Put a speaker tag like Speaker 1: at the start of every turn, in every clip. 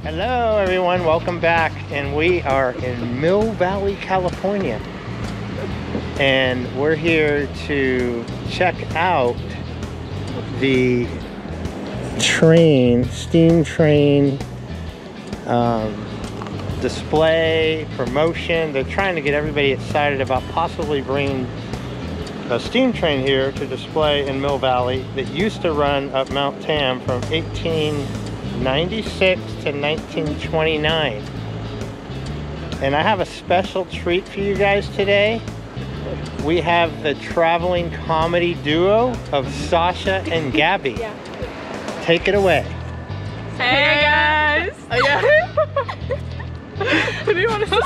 Speaker 1: Hello everyone, welcome back, and we are in Mill Valley, California, and we're here to check out the steam train display promotion. They're trying to get everybody excited about possibly bringing a steam train here to display in Mill Valley that used to run up Mount Tam from 1896 to 1929. And I have a special treat for you guys today. We have the traveling comedy duo of Sasha and Gabby. Take it away.
Speaker 2: Hey guys! What do you want to say?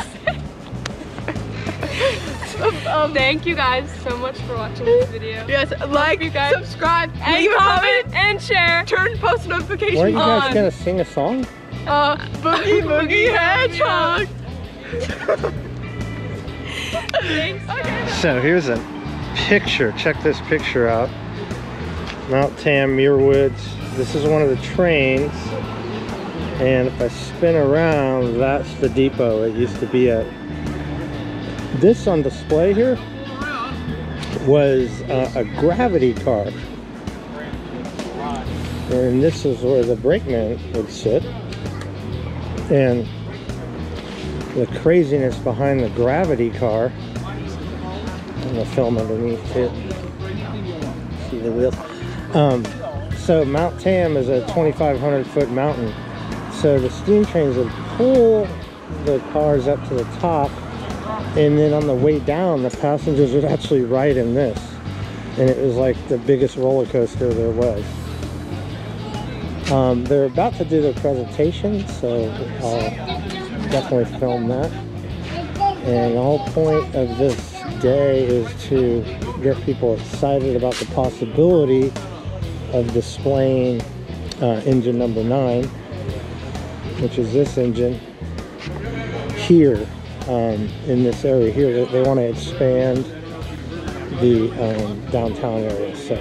Speaker 2: Thank you guys so much for watching this video. Yes, like, you guys, subscribe, and comment, and share. Turn post notifications on.
Speaker 1: Weren't you guys gonna sing a song?
Speaker 2: Boogie Boogie Hedgehog. Thanks. Okay.
Speaker 1: So here's a picture. Check this picture out. Mount Tam, Muir Woods. This is one of the trains. And if I spin around, that's the depot it used to be at. This on display here was a gravity car. And this is where the brakeman would sit. And the craziness behind the gravity car, and the film underneath too. See the wheels? So Mount Tam is a 2,500 foot mountain. So the steam trains would pull the cars up to the top, and then on the way down, the passengers would actually ride in this. And it was like the biggest roller coaster there was. They're about to do their presentation, so I'll definitely film that. And the whole point of this day is to get people excited about the possibility of displaying engine number 9, which is this engine here in this area here. They want to expand the downtown area, so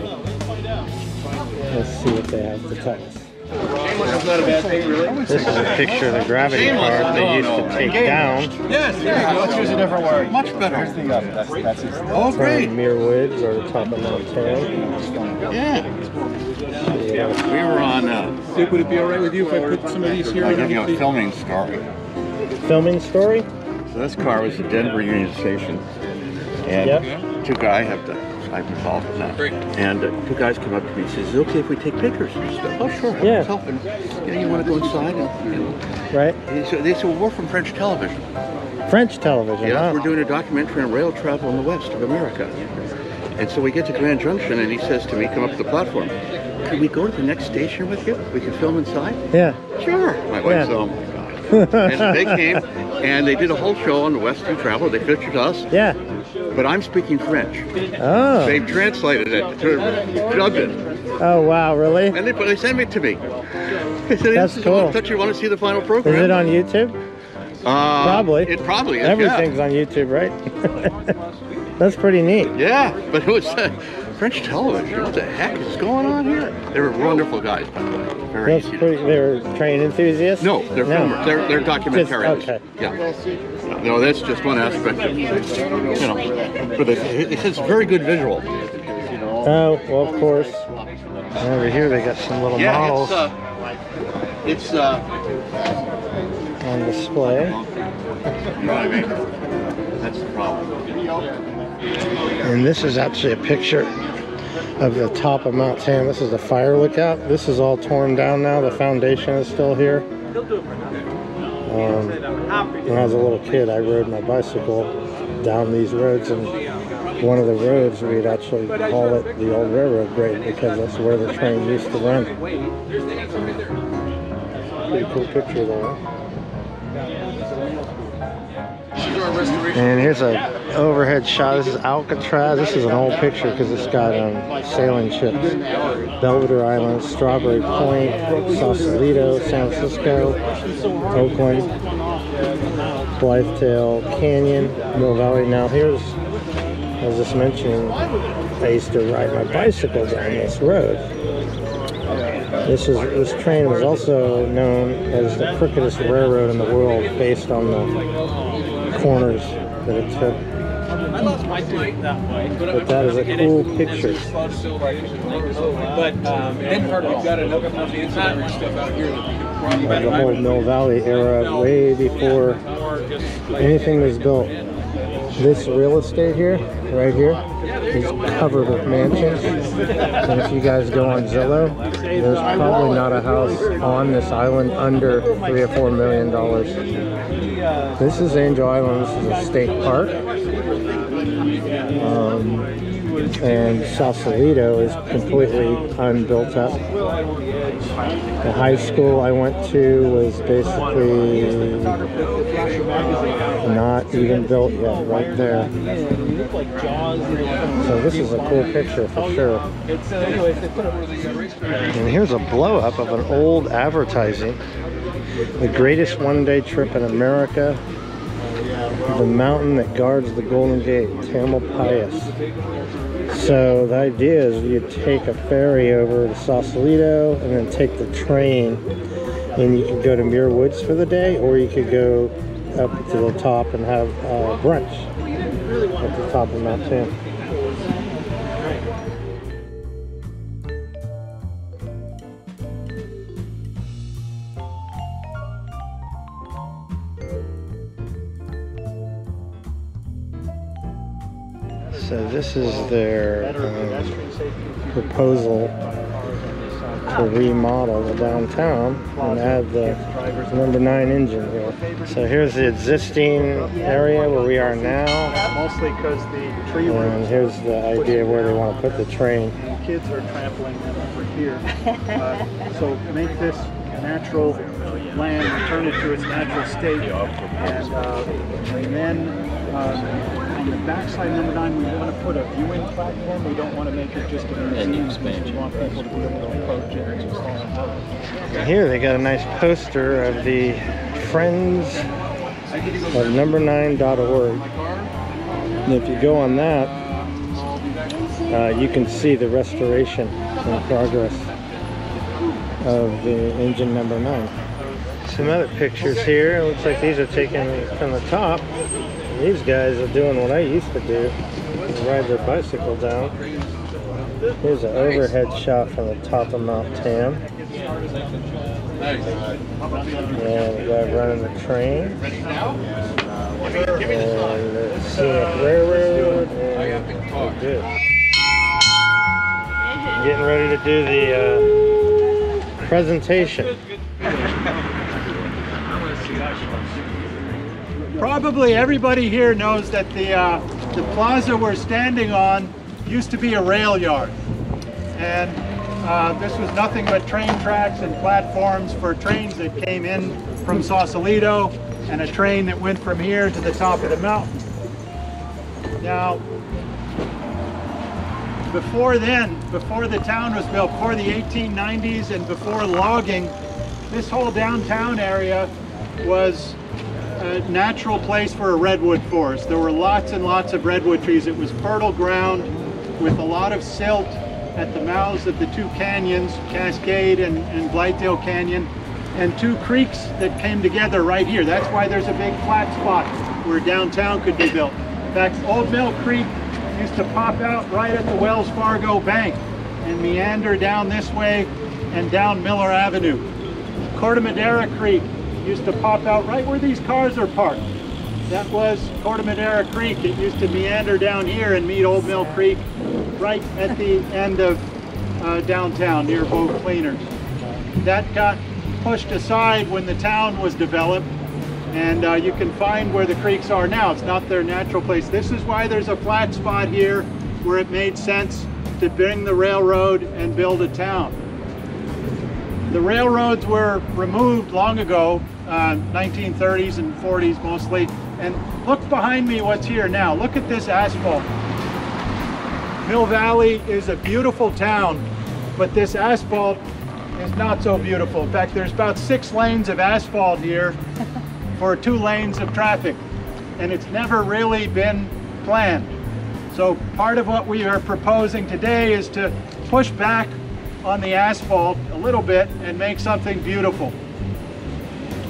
Speaker 1: let's see what they have to tell us.
Speaker 3: That's not a bad thing, really.
Speaker 1: This is a picture of the gravity car they used to take down.
Speaker 3: Yes, let's use a different word. Much better. That's it. Oh, great.
Speaker 1: From Muir Woods or the top of Mount Tam.
Speaker 3: Yeah. We were on.
Speaker 4: Would it be all right with you if I put some of these here?
Speaker 3: I'll give you a filming story.
Speaker 1: Filming story?
Speaker 3: So this car was at Denver Union Station, and two guys I'm involved in that. And two guys come up to me and says, "Is it okay if we take pictures and stuff?" "Oh, sure."
Speaker 1: Yeah.
Speaker 3: And, you want to go inside? And,
Speaker 1: Right.
Speaker 3: they said, "Well, we're from French television."
Speaker 1: French television,
Speaker 3: Yeah,
Speaker 1: huh?
Speaker 3: we're doing a documentary on rail travel in the west of America. And so we get to Grand Junction, and he says to me, "Come up to the platform. Could we go to the next station with you? We can film inside?"
Speaker 1: Yeah.
Speaker 3: "Sure." My wife said, "Oh my God." And they came, and they did a whole show on the west of travel. They featured us.
Speaker 1: Yeah.
Speaker 3: But I'm speaking French.
Speaker 1: Oh.
Speaker 3: They've translated it, dubbed it.
Speaker 1: Oh, wow, really?
Speaker 3: And they sent it to me. They said,
Speaker 1: That's cool.
Speaker 3: Don't you want to see the final program?
Speaker 1: Is it on YouTube? Probably.
Speaker 3: It probably is.
Speaker 1: Everything's on YouTube, right? That's pretty neat.
Speaker 3: Yeah, but it was French television. What the heck is going on here? They were wonderful guys, by the way. Very
Speaker 1: That's
Speaker 3: easy.
Speaker 1: they're train enthusiasts?
Speaker 3: No, they're filmers. They're documentarians.
Speaker 1: Okay.
Speaker 3: Yeah. No, that's just one aspect of it. But it's very good visual.
Speaker 1: Oh, well, of course. And over here they got some little models
Speaker 3: It's
Speaker 1: on display.
Speaker 3: you know what I mean? That's the problem.
Speaker 1: And this is actually a picture of the top of Mount Tam. This is the fire lookout. This is all torn down now. The foundation is still here. When I was a little kid, I rode my bicycle down these roads, and one of the roads we'd actually call it the old railroad grade because that's where the train used to run. Pretty cool picture there. And here's an overhead shot. This is Alcatraz. This is an old picture because it's got sailing ships. Belvedere Island, Strawberry Point, Sausalito, San Francisco, Oakland, Blythetail Canyon, Mill Valley. Now here's, I was just mentioning, I used to ride my bicycle down this road. This train was also known as the crookedest railroad in the world based on the corners that it took.
Speaker 4: I lost my tooth that way.
Speaker 1: But that is a cool picture.
Speaker 4: But then you've got another stuff out here that we could probably
Speaker 1: The whole Mill Valley era, way before anything was built. This real estate here, right here, is covered with mansions. And if you guys go on Zillow, there's probably not a house on this island under $3 or $4 million. This is Angel Island. This is a state park. And Sausalito is completely unbuilt up. The high school I went to was basically not even built yet, right there. So this is a cool picture for sure. And here's a blow up of an old advertising. The greatest one-day trip in America. The mountain that guards the Golden Gate, Tamalpais. So the idea is you take a ferry over to Sausalito and then take the train, and you can go to Muir Woods for the day, or you could go up to the top and have brunch at the top of Mount Tam. So this is their proposal to remodel the downtown and add the number 9 engine here. So here's the existing area where we are now.
Speaker 5: Mostly because the tree
Speaker 1: and here's the idea where they want to put the train.
Speaker 5: Kids are trampling them over here. So make this natural land, return it to its natural state, and then on the backside, number 9, we want to put a viewing platform. We don't want to make it just a museum. We want people to be able to approach it and just
Speaker 1: and here they got a nice poster of the Friends of number9.org. And if you go on that, you can see the restoration in progress of the engine number 9. Some other pictures here. It looks like these are taken from the top. These guys are doing what I used to do, ride their bicycle down. Here's an overhead shot from the top of Mount Tam. And the guy running the train. And the scenic railroad. And we're good. Getting ready to do the presentation.
Speaker 5: Probably everybody here knows that the plaza we're standing on used to be a rail yard. And this was nothing but train tracks and platforms for trains that came in from Sausalito, and a train that went from here to the top of the mountain. Now, before then, before the town was built, before the 1890s and before logging, this whole downtown area was a natural place for a redwood forest. There were lots and lots of redwood trees. It was fertile ground with a lot of silt at the mouths of the 2 canyons, Cascade and Blythedale Canyon, and 2 creeks that came together right here. That's why there's a big flat spot where downtown could be built. In fact, Old Mill Creek used to pop out right at the Wells Fargo Bank and meander down this way and down Miller Avenue. Corte Madera Creek used to pop out right where these cars are parked. That was Corte Madera Creek. It used to meander down here and meet Old Mill Creek right at the end of downtown near Boat Cleaners. That got pushed aside when the town was developed, and you can find where the creeks are now. It's not their natural place. This is why there's a flat spot here where it made sense to bring the railroad and build a town. The railroads were removed long ago, 1930s and 40s mostly. And look behind me what's here now. Look at this asphalt. Mill Valley is a beautiful town, but this asphalt is not so beautiful. In fact, there's about 6 lanes of asphalt here for 2 lanes of traffic, and it's never really been planned. So part of what we are proposing today is to push back on the asphalt a little bit and make something beautiful.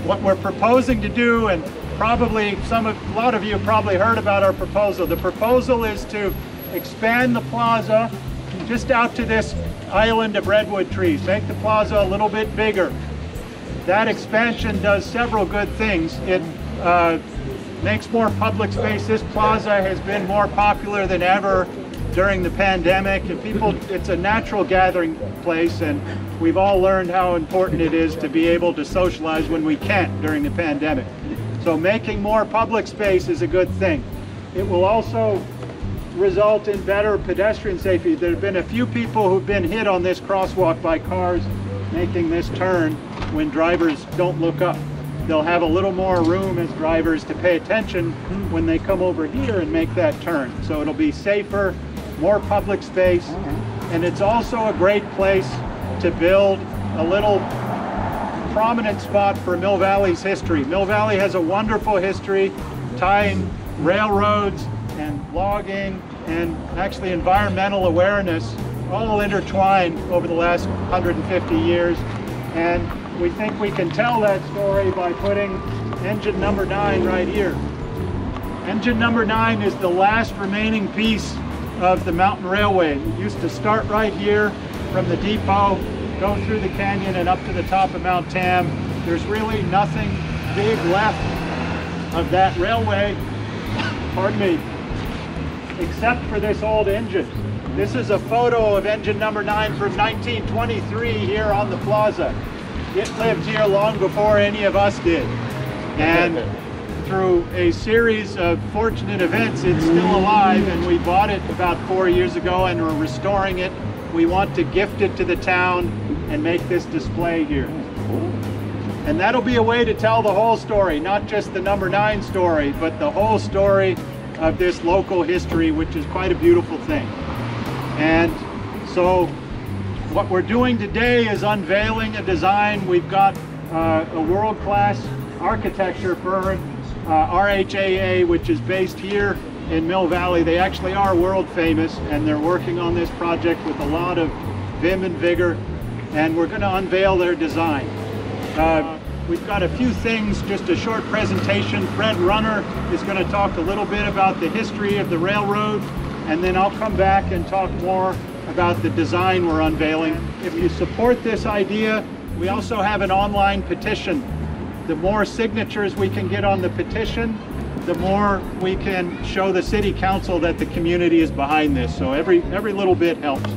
Speaker 5: What we're proposing to do, and probably a lot of you have probably heard about our proposal. The proposal is to expand the plaza just out to this island of redwood trees, make the plaza a little bit bigger. That expansion does several good things. It makes more public space. This plaza has been more popular than ever during the pandemic, and it's a natural gathering place, and we've all learned how important it is to be able to socialize when we can't during the pandemic. So making more public space is a good thing. It will also result in better pedestrian safety. There have been a few people who've been hit on this crosswalk by cars making this turn when drivers don't look up. They'll have a little more room as drivers to pay attention when they come over here and make that turn. So it'll be safer, more public space, and it's also a great place to build a little prominent spot for Mill Valley's history. Mill Valley has a wonderful history tying railroads and logging and actually environmental awareness all intertwined over the last 150 years. And we think we can tell that story by putting engine number 9 right here. Engine number 9 is the last remaining piece of the mountain railway. It used to start right here from the depot, go through the canyon and up to the top of Mount Tam. There's really nothing big left of that railway, pardon me, except for this old engine. This is a photo of engine number 9 from 1923 here on the plaza. It lived here long before any of us did. And through a series of fortunate events, it's still alive, and we bought it about 4 years ago and we're restoring it. We want to gift it to the town and make this display here. And that'll be a way to tell the whole story, not just the number 9 story, but the whole story of this local history, which is quite a beautiful thing. And so what we're doing today is unveiling a design. We've got a world-class architecture firm, RHAA, which is based here in Mill Valley. They actually are world famous, and they're working on this project with a lot of vim and vigor, and we're going to unveil their design. We've got a few things, just a short presentation. Fred Runner is going to talk a little bit about the history of the railroad, and then I'll come back and talk more about the design we're unveiling. If you support this idea, we also have an online petition. The more signatures we can get on the petition, the more we can show the city council that the community is behind this. So every little bit helps.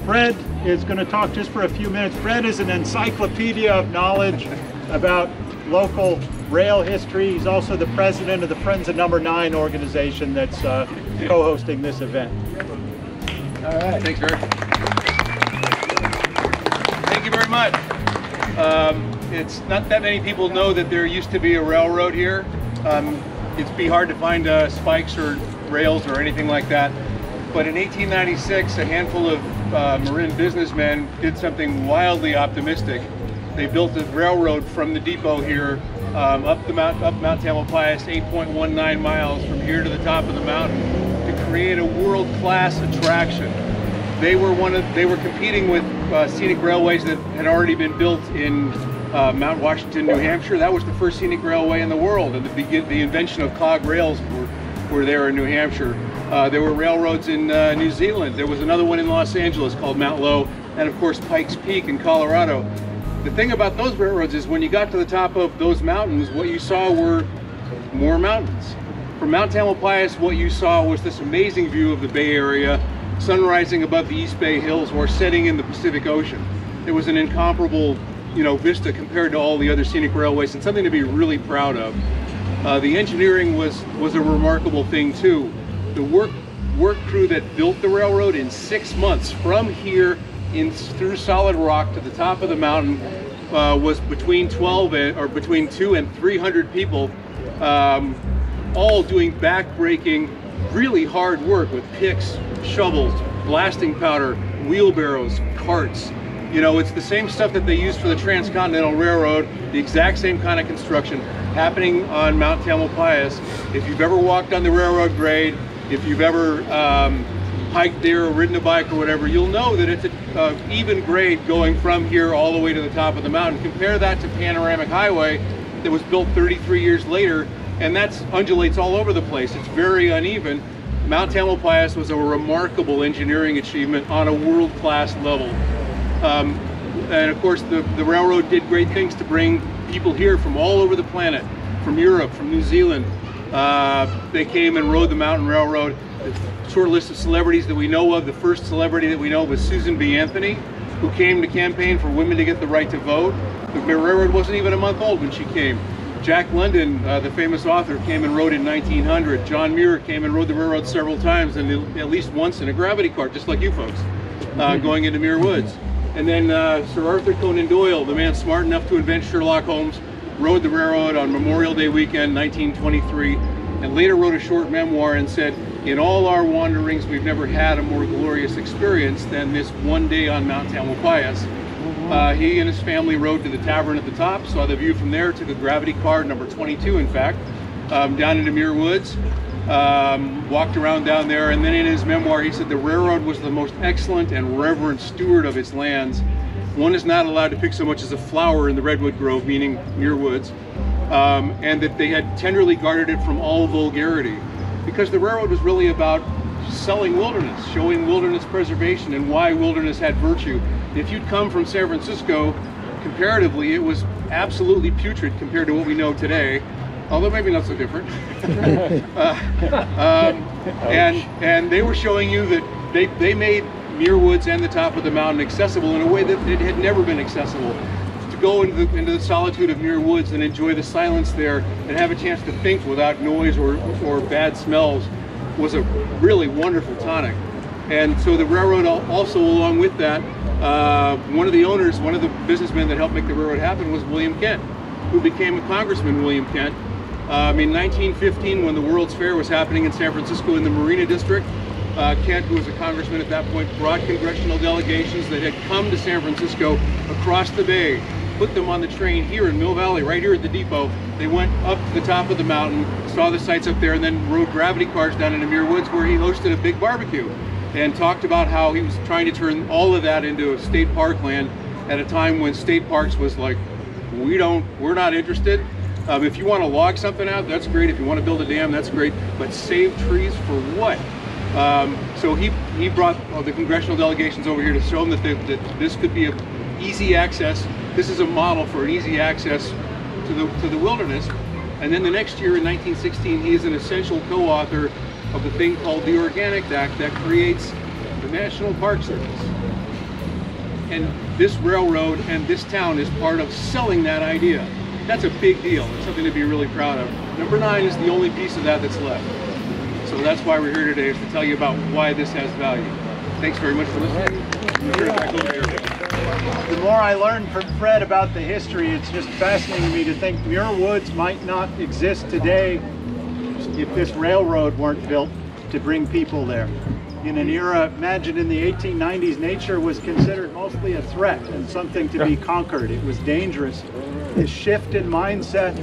Speaker 5: Fred is going to talk just for a few minutes. Fred is an encyclopedia of knowledge about local rail history. He's also the president of the Friends of Number 9 organization that's co-hosting this event.
Speaker 4: All right. Thanks, Eric. Thank you very much. It's not that many people know that there used to be a railroad here. It'd be hard to find spikes or rails or anything like that. But in 1896, a handful of Marin businessmen did something wildly optimistic. They built a railroad from the depot here up Mount Tamalpais, 8.19 miles from here to the top of the mountain, to create a world-class attraction. They were competing with scenic railways that had already been built in Mount Washington, New Hampshire. That was the first scenic railway in the world, and the invention of cog rails were there in New Hampshire. There were railroads in New Zealand. There was another one in Los Angeles called Mount Lowe, and of course Pikes Peak in Colorado. The thing about those railroads is when you got to the top of those mountains, what you saw were more mountains. From Mount Tamalpais, what you saw was this amazing view of the Bay Area, sun rising above the East Bay Hills or setting in the Pacific Ocean. It was an incomparable, vista compared to all the other scenic railways, and something to be really proud of. The engineering was a remarkable thing too. The work crew that built the railroad in 6 months from here through solid rock to the top of the mountain was between 200 and 300 people, all doing back-breaking, really hard work with picks, shovels, blasting powder, wheelbarrows, carts. It's the same stuff that they used for the Transcontinental Railroad, the exact same kind of construction happening on Mount Tamalpais. If you've ever walked on the railroad grade, if you've ever hiked there or ridden a bike or whatever, you'll know that it's an even grade going from here all the way to the top of the mountain. Compare that to Panoramic Highway that was built 33 years later, and that undulates all over the place. It's very uneven. Mount Tamalpais was a remarkable engineering achievement on a world-class level. And of course, the railroad did great things to bring people here from all over the planet, from Europe, from New Zealand. They came and rode the mountain railroad. The short list of celebrities that we know of, the first celebrity that we know was Susan B. Anthony, who came to campaign for women to get the right to vote. The railroad wasn't even a month old when she came. Jack London, the famous author, came and rode in 1900. John Muir came and rode the railroad several times, and at least once in a gravity cart, just like you folks, going into Muir Woods. And then Sir Arthur Conan Doyle, the man smart enough to invent Sherlock Holmes, rode the railroad on Memorial Day weekend, 1923, and later wrote a short memoir and said, in all our wanderings, we've never had a more glorious experience than this one day on Mount Tamalpais. He and his family rode to the tavern at the top, saw the view from there, took a gravity car, number 22 in fact, down into Muir Woods, walked around down there, and then in his memoir he said the railroad was the most excellent and reverent steward of its lands. One is not allowed to pick so much as a flower in the redwood grove, meaning Muir Woods, and that they had tenderly guarded it from all vulgarity, because the railroad was really about selling wilderness, showing wilderness preservation and why wilderness had virtue. If you'd come from San Francisco, comparatively, it was absolutely putrid compared to what we know today, although maybe not so different. And they were showing you that they made Muir Woods and the top of the mountain accessible in a way that it had never been accessible. To go into the solitude of Muir Woods and enjoy the silence there and have a chance to think without noise or bad smells was a really wonderful tonic. And so the railroad also, along with that, one of the owners, one of the businessmen that helped make the railroad happen was William Kent, who became a congressman, William Kent. In 1915, when the World's Fair was happening in San Francisco in the Marina District, Kent, who was a congressman at that point, brought congressional delegations that had come to San Francisco across the bay, put them on the train here in Mill Valley, right here at the depot. They went up to the top of the mountain, saw the sights up there, and then rode gravity cars down into Muir Woods, where he hosted a big barbecue and talked about how he was trying to turn all of that into a state parkland at a time when state parks was like, we're not interested. If you want to log something out, that's great. If you want to build a dam, that's great. But save trees for what? So he brought the congressional delegations over here to show them that this could be an easy access. This is a model for an easy access to the wilderness. And then the next year in 1916, he is an essential co-author of the thing called the Organic Act that creates the National Park Service. And this railroad and this town is part of selling that idea. That's a big deal. It's something to be really proud of. Number 9 is the only piece of that that's left. So that's why we're here today, is to tell you about why this has value. Thanks very much for listening.
Speaker 5: The more I learn from Fred about the history, it's just fascinating to me to think Muir Woods might not exist today if this railroad weren't built to bring people there. In an era, imagine in the 1890s, nature was considered mostly a threat and something to be conquered. It was dangerous. This shift in mindset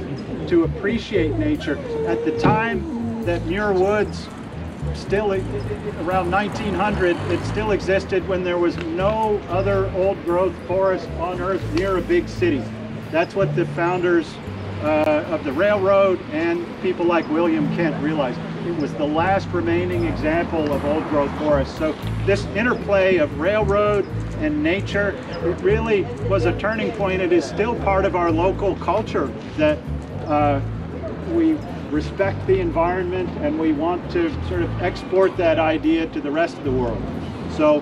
Speaker 5: to appreciate nature. At the time that Muir Woods, still around 1900, it still existed when there was no other old growth forest on earth near a big city. That's what the founders of the railroad and people like William Kent realized. It was the last remaining example of old growth forest. So this interplay of railroad and nature, it really was a turning point. It is still part of our local culture that we respect the environment and we want to sort of export that idea to the rest of the world. So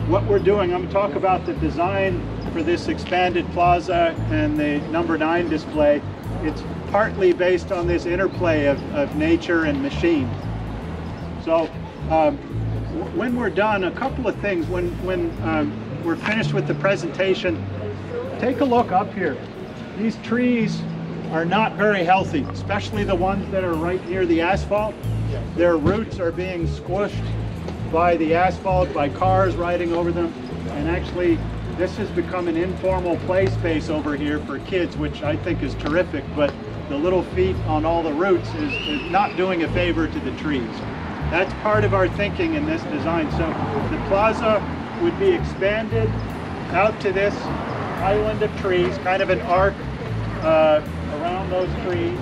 Speaker 5: what we're doing, I'm going to talk about the design for this expanded plaza and the number 9 display. It's partly based on this interplay of nature and machine. So when we're done, a couple of things. When we're finished with the presentation, take a look up here. These trees are not very healthy, especially the ones that are right near the asphalt. Their roots are being squished by the asphalt, by cars riding over them, and actually this has become an informal play space over here for kids, which I think is terrific, but the little feet on all the roots is not doing a favor to the trees. That's part of our thinking in this design. So the plaza would be expanded out to this island of trees, kind of an arc around those trees.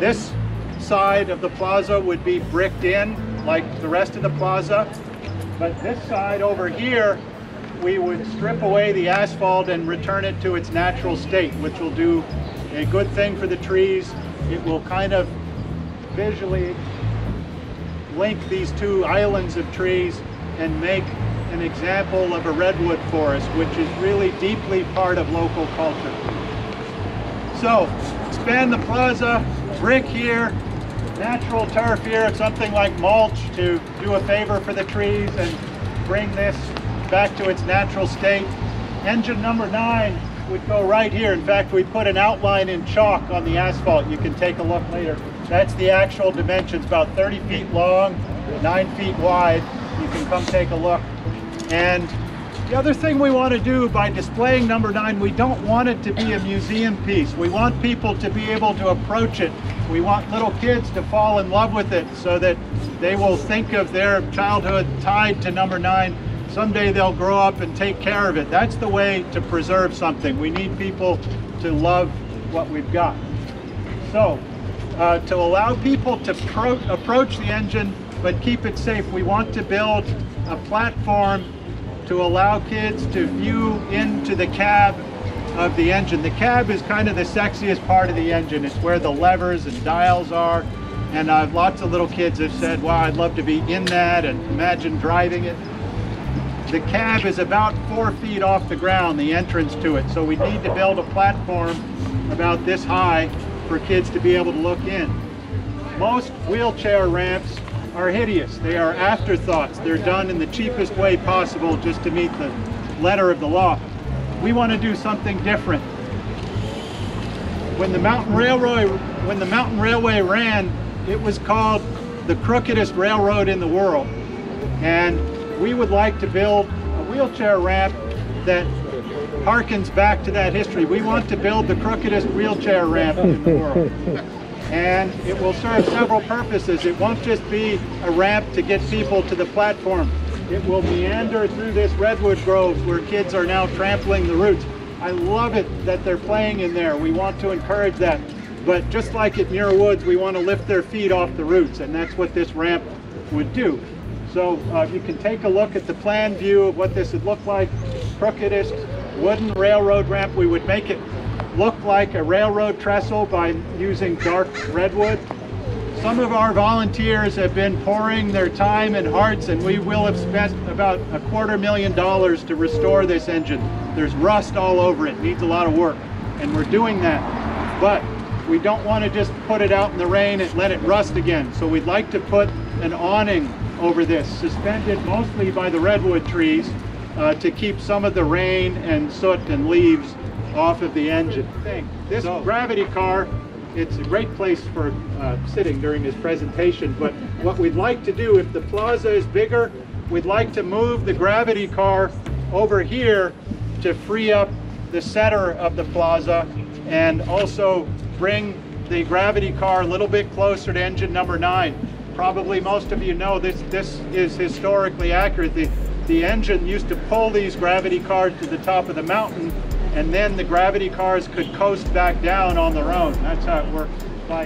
Speaker 5: This side of the plaza would be bricked in like the rest of the plaza, but this side over here we would strip away the asphalt and return it to its natural state, which will do a good thing for the trees. It will kind of visually link these two islands of trees and make an example of a redwood forest, which is really deeply part of local culture. So expand the plaza, brick here, natural turf here, something like mulch to do a favor for the trees and bring this back to its natural state. Engine number 9 would go right here. In fact, we put an outline in chalk on the asphalt. You can take a look later. That's the actual dimensions, about 30 feet long, 9 feet wide. You can come take a look. And the other thing we want to do by displaying number 9, we don't want it to be a museum piece. We want people to be able to approach it. We want little kids to fall in love with it so that they will think of their childhood tied to number 9. Someday they'll grow up and take care of it. That's the way to preserve something. We need people to love what we've got. So to allow people to approach the engine but keep it safe, we want to build a platform to allow kids to view into the cab of the engine. The cab is kind of the sexiest part of the engine. It's where the levers and dials are, and lots of little kids have said, wow, I'd love to be in that and imagine driving it. The cab is about 4 feet off the ground, the entrance to it, so we need to build a platform about this high for kids to be able to look in. Most wheelchair ramps are hideous. They are afterthoughts. They're done in the cheapest way possible just to meet the letter of the law. We want to do something different. When the mountain railway ran, it was called the crookedest railroad in the world. And we would like to build a wheelchair ramp that harkens back to that history. We want to build the crookedest wheelchair ramp in the world. And it will serve several purposes. It won't just be a ramp to get people to the platform. It will meander through this redwood grove where kids are now trampling the roots. I love it that they're playing in there. We want to encourage that. But just like at Muir Woods, we want to lift their feet off the roots, and that's what this ramp would do. So you can take a look at the plan view of what this would look like. Crookedest wooden railroad ramp. We would make it look like a railroad trestle by using dark redwood. Some of our volunteers have been pouring their time and hearts, and we will have spent about $250,000 to restore this engine. There's rust all over it, needs a lot of work, and we're doing that. But we don't want to just put it out in the rain and let it rust again. So we'd like to put an awning over this, suspended mostly by the redwood trees to keep some of the rain and soot and leaves off of the engine. This gravity car, it's a great place for sitting during this presentation, but what we'd like to do, if the plaza is bigger, we'd like to move the gravity car over here to free up the center of the plaza and also bring the gravity car a little bit closer to engine number 9. Probably most of you know this is historically accurate. The engine used to pull these gravity cars to the top of the mountain, and then the gravity cars could coast back down on their own. That's how it works.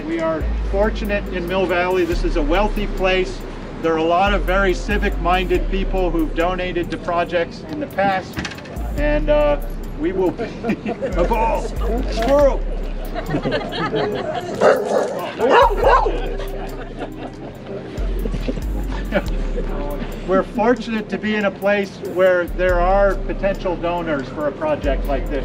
Speaker 5: We are fortunate in Mill Valley. This is a wealthy place. There are a lot of very civic-minded people who've donated to projects in the past, and we will be a ball, squirrel. We're fortunate to be in a place where there are potential donors for a project like this.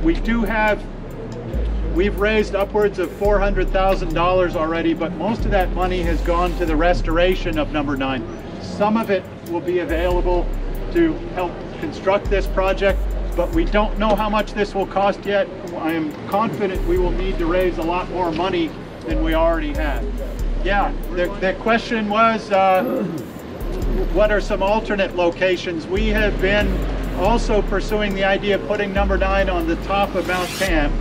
Speaker 5: We've raised upwards of $400,000 already, but most of that money has gone to the restoration of number 9. Some of it will be available to help construct this project, but we don't know how much this will cost yet. I am confident we will need to raise a lot more money than we already have. Yeah, the question was, what are some alternate locations? We have been also pursuing the idea of putting number 9 on the top of Mount Tam,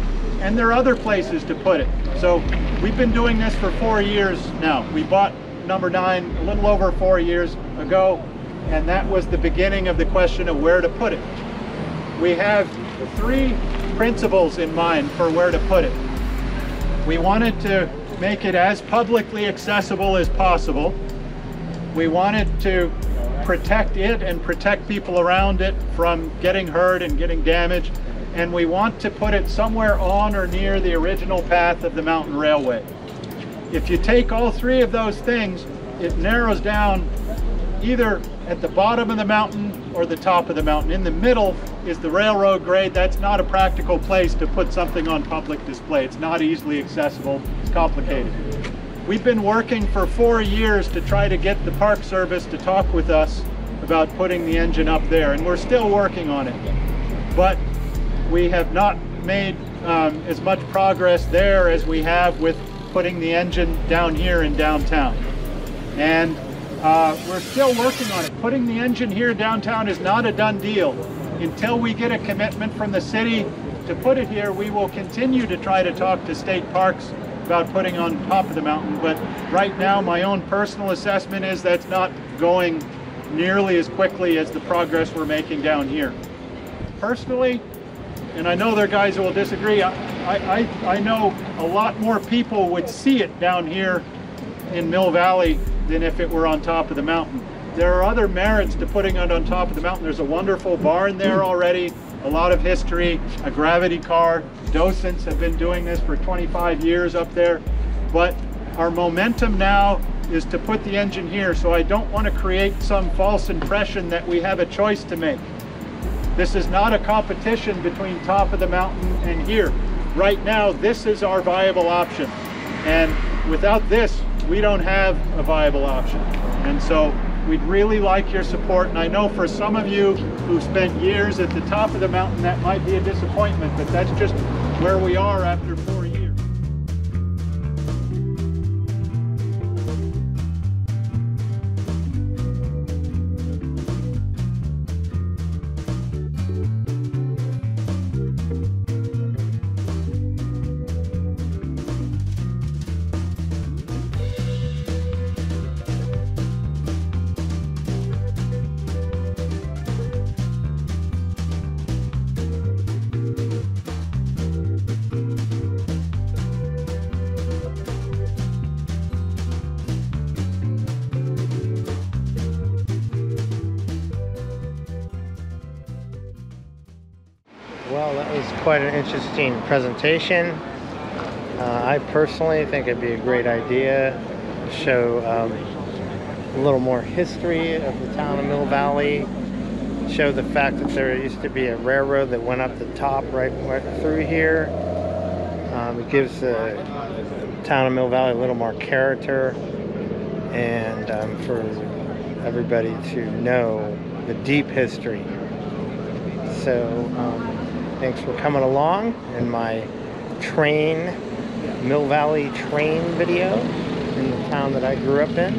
Speaker 5: and there are other places to put it. So we've been doing this for 4 years now. We bought number 9 a little over 4 years ago, and that was the beginning of the question of where to put it. We have 3 principles in mind for where to put it. We wanted to make it as publicly accessible as possible. We wanted to protect it and protect people around it from getting hurt and getting damaged. And we want to put it somewhere on or near the original path of the mountain railway. If you take all 3 of those things, it narrows down either at the bottom of the mountain or the top of the mountain. In the middle is the railroad grade. That's not a practical place to put something on public display. It's not easily accessible. It's complicated. We've been working for 4 years to try to get the Park Service to talk with us about putting the engine up there, and we're still working on it. But we have not made as much progress there as we have with putting the engine down here in downtown. And we're still working on it. Putting the engine here downtown is not a done deal. Until we get a commitment from the city to put it here, we will continue to try to talk to state parks about putting on top of the mountain. But right now, my own personal assessment is that's not going nearly as quickly as the progress we're making down here. Personally, and I know there are guys who will disagree, I know a lot more people would see it down here in Mill Valley than if it were on top of the mountain. There are other merits to putting it on top of the mountain. There's a wonderful barn there already, a lot of history, a gravity car. Docents have been doing this for 25 years up there. But our momentum now is to put the engine here, so I don't want to create some false impression that we have a choice to make. This is not a competition between top of the mountain and here. Right now, this is our viable option. And without this, we don't have a viable option. And so we'd really like your support. And I know for some of you who've spent years at the top of the mountain, that might be a disappointment, but that's just where we are after 4 years.
Speaker 1: Well, that was quite an interesting presentation. I personally think it'd be a great idea to show a little more history of the town of Mill Valley, show the fact that there used to be a railroad that went up the top right through here. It gives the town of Mill Valley a little more character, and for everybody to know the deep history. So thanks for coming along in my Mill Valley train video in the town that I grew up in.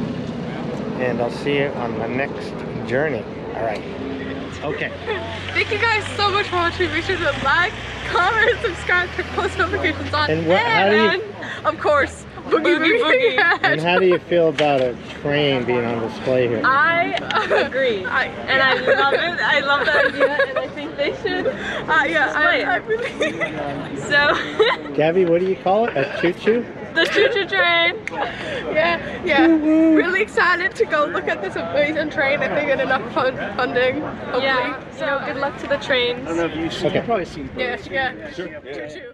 Speaker 1: And I'll see you on my next journey. All right. Okay.
Speaker 2: Thank you guys so much for watching. Make sure to like, comment, subscribe, turn post notifications on.
Speaker 1: And
Speaker 2: of course, boogie boogie.
Speaker 1: And how do you feel about a train being on display here?
Speaker 6: I agree. And I love it. I love the idea, and I think they should So
Speaker 1: Gabby, what do you call it? A choo-choo?
Speaker 6: the choo-choo train.
Speaker 2: Yeah. Really excited to go look at this amazing train. I think get enough funding. Hopefully.
Speaker 6: Yeah. So good luck to the trains.
Speaker 4: I don't know if you've seen.
Speaker 1: Okay.
Speaker 4: You've probably seen.
Speaker 2: Yeah. Choo-choo.